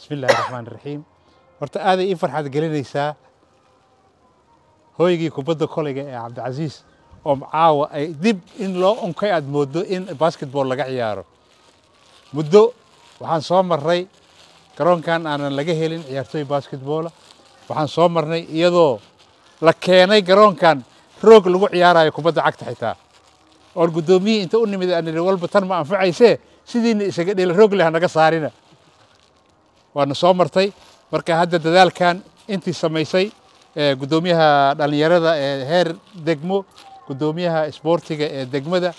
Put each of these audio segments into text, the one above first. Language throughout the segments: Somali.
بسم الله الرحمن الرحيم horta aad ay farxad gelinaysaa hooygii kubadda koleyga ee Cabdicasiis oo caawa ay dib in loo onkay aad moodo in basketball laga ciyaaro muddo waxaan soo marray garoonkan aanan laga helin ciyaartoy basketball waxaan soo marnay iyadoo la keenay garoonkan roog lagu ciyaarayo kubadda cagta xitaa oo gudoomiyay inta u nimid aan walba tan ma anfacaysee sidiina isaga dheel roog leh naga saarina waana soo martay marka hadda dadaalkan intii samaysay gudoomiyaha dhalinyarada ee heer degmo gudoomiyaha isboortiga ee degmada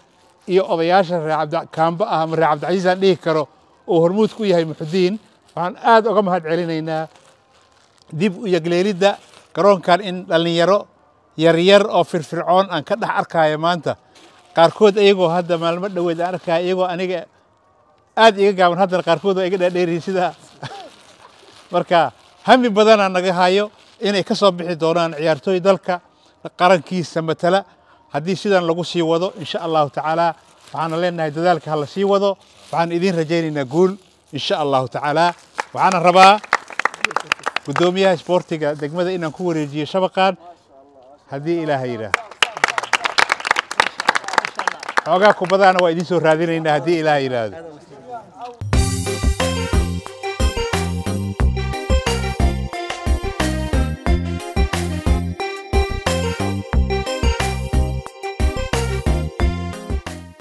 iyo odayaasha reer Kaamba ah ama reer Cabdicasiis aan dhihi karo oo hormuud ku yahay Muxudiin waxaan aad uga mahad celinaynaa dib u yagleelida garoonkan in dhalinyaro yar oo firfircoon aan ka dhex arkayo maanta qaarkood ayagoo hadda maalmo dhaweed aan arkayo iyagoo aniga aad iga gaaban hadda qaarkood oo iga dheereeyay sida marka hami badan aan naga hayo inay ka soo bixi doonaan ciyaartoy dalka qarankiisa matala haddii sidan lagu sii wado insha Allah taala waxaan leenahay dadaalka hala sii wado waxaan idin rajaynaynaa guul insha Allah taala waxaan rabaa gudoomiyaha isboortiga degmada inaan ku wareejiyo shabaqan haddii Ilaahay yiraahdo xogaa kubadana waa idin soo raadinaynaa haddii Ilaahay yiraahdo